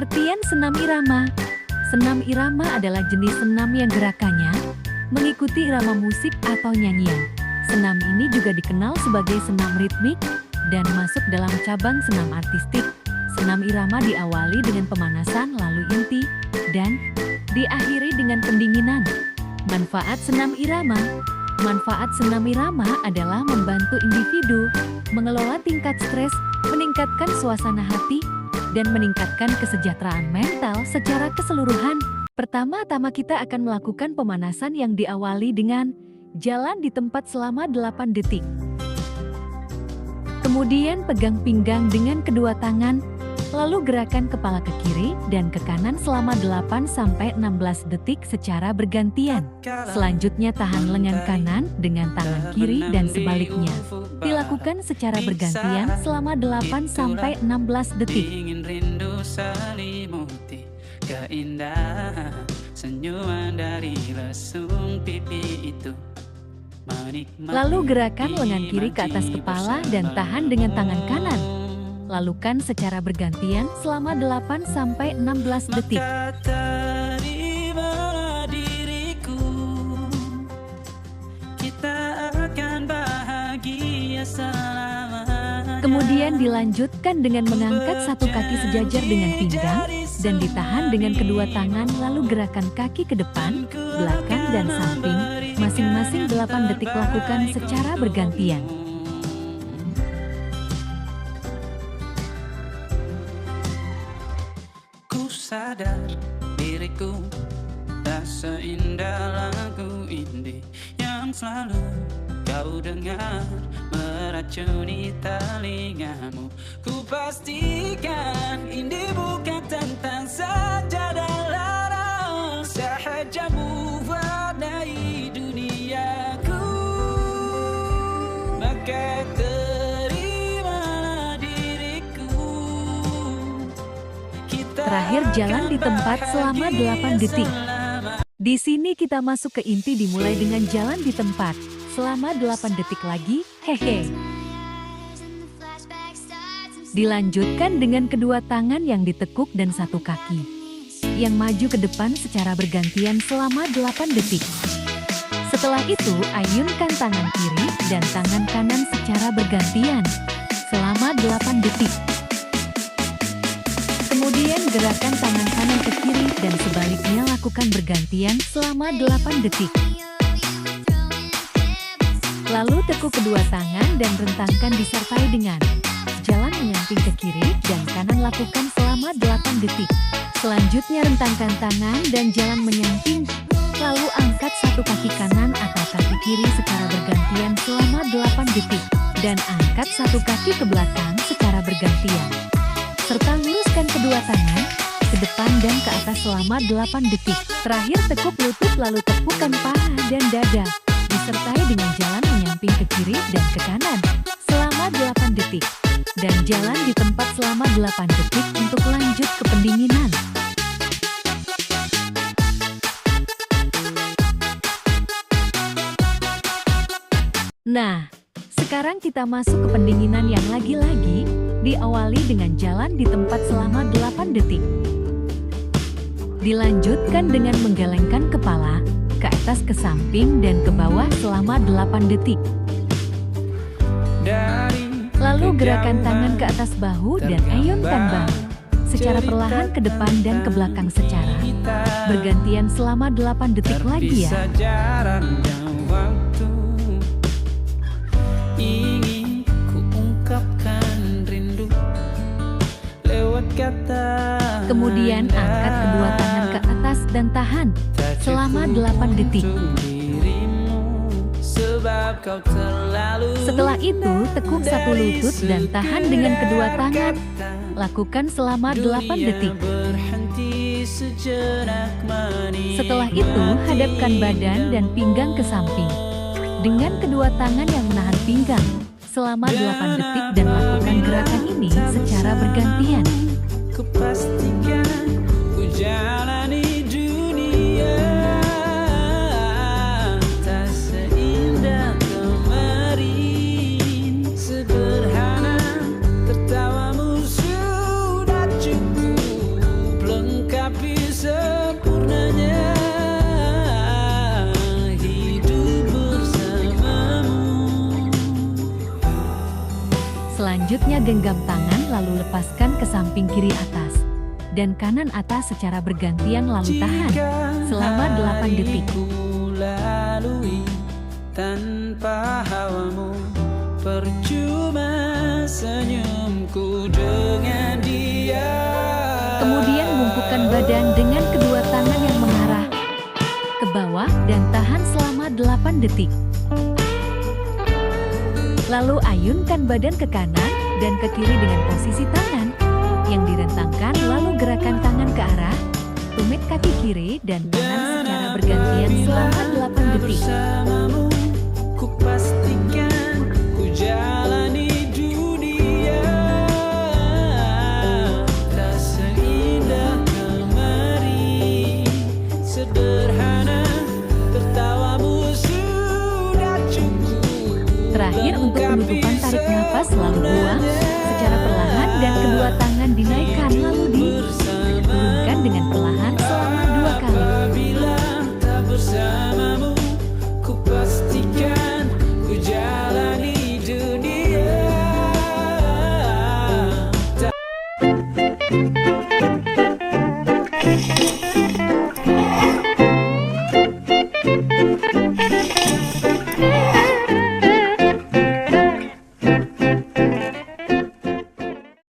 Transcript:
Pengertian senam irama. Senam irama adalah jenis senam yang gerakannya mengikuti irama musik atau nyanyian. Senam ini juga dikenal sebagai senam ritmik dan masuk dalam cabang senam artistik. Senam irama diawali dengan pemanasan lalu inti dan diakhiri dengan pendinginan. Manfaat senam irama. Manfaat senam irama adalah membantu individu mengelola tingkat stres, meningkatkan suasana hati, dan meningkatkan kesejahteraan mental secara keseluruhan. Pertama-tama kita akan melakukan pemanasan yang diawali dengan jalan di tempat selama 8 detik. Kemudian pegang pinggang dengan kedua tangan, lalu gerakan kepala ke kiri dan ke kanan selama 8-16 detik secara bergantian. Selanjutnya tahan lengan kanan dengan tangan kiri dan sebaliknya. Dilakukan secara bergantian selama 8-16 detik. Lalu gerakan lengan kiri ke atas kepala dan tahan dengan tangan kanan. Lakukan secara bergantian selama 8-16 detik. Kemudian dilanjutkan dengan mengangkat satu kaki sejajar dengan pinggang dan ditahan dengan kedua tangan, lalu gerakan kaki ke depan, belakang, dan samping, masing-masing 8 detik. Lakukan secara bergantian. Sadar diriku tak seindah lagu indie yang selalu kau dengar meracuni telingamu. Ku pastikan indie bukan tentang saja dan larang, sahaja mewarnai duniaku. Maka terakhir jalan di tempat selama 8 detik. Di sini kita masuk ke inti, dimulai dengan jalan di tempat selama 8 detik lagi, hehe. Dilanjutkan dengan kedua tangan yang ditekuk dan satu kaki yang maju ke depan secara bergantian selama 8 detik. Setelah itu, ayunkan tangan kiri dan tangan kanan secara bergantian selama 8 detik. Kemudian gerakan tangan kanan ke kiri dan sebaliknya lakukan bergantian selama 8 detik. Lalu tekuk kedua tangan dan rentangkan disertai dengan jalan menyamping ke kiri dan kanan, lakukan selama 8 detik. Selanjutnya rentangkan tangan dan jalan menyamping, lalu angkat satu kaki kanan atau kaki kiri secara bergantian selama 8 detik. Dan angkat satu kaki ke belakang secara bergantian. Serta luruskan kedua tangan ke depan dan ke atas selama 8 detik. Terakhir tekuk lutut lalu tepukan paha dan dada, disertai dengan jalan menyamping ke kiri dan ke kanan selama 8 detik. Dan jalan di tempat selama 8 detik untuk lanjut ke pendinginan. Nah, sekarang kita masuk ke pendinginan yang lagi-lagi diawali dengan jalan di tempat selama 8 detik. Dilanjutkan dengan menggelengkan kepala ke atas, ke samping, dan ke bawah selama 8 detik. Lalu gerakan tangan ke atas bahu dan ayunkan bahu secara perlahan ke depan dan ke belakang secara bergantian selama 8 detik lagi ya. Ingin ku ungkapkan rindu lewat kata. Kemudian angkat kedua tangan ke atas dan tahan selama 8 detik. Setelah itu tekuk satu lutut dan tahan dengan kedua tangan. Lakukan selama 8 detik. Setelah itu hadapkan badan dan pinggang ke samping dengan kedua tangan yang menahan pinggang selama 8 detik dan lakukan gerakan ini secara bergantian. Kupastikan ku jalani dunia tak seindah kemarin. Sederhana tertawamu sudah cukup Selanjutnya genggam tangan lalu lepaskan ke samping kiri atas dan kanan atas secara bergantian lalu tahan selama 8 detik. Ku lalui tanpa hawamu, percuma senyumku dengan dia. Kemudian bungkukkan badan dengan kedua tangan yang mengarah ke bawah dan tahan selama 8 detik. Lalu ayunkan badan ke kanan dan ke kiri dengan posisi tangan yang direntangkan, lalu gerakan tangan ke arah tumit kaki kiri dan kanan secara bergantian selama 8 detik. Bersamamu, ku pastikan ku jalani dunia. Tak seindah kemari, sederhana, tertawamu sudah cukup. Terakhir untuk penutupan, tarik nafas lalu buang secara perlahan dan kedua tangan dinaikkan lalu diturunkan dengan perlahan selama 2 kali. Apabila tak bersamamu, ku pastikan ku jalani dunia.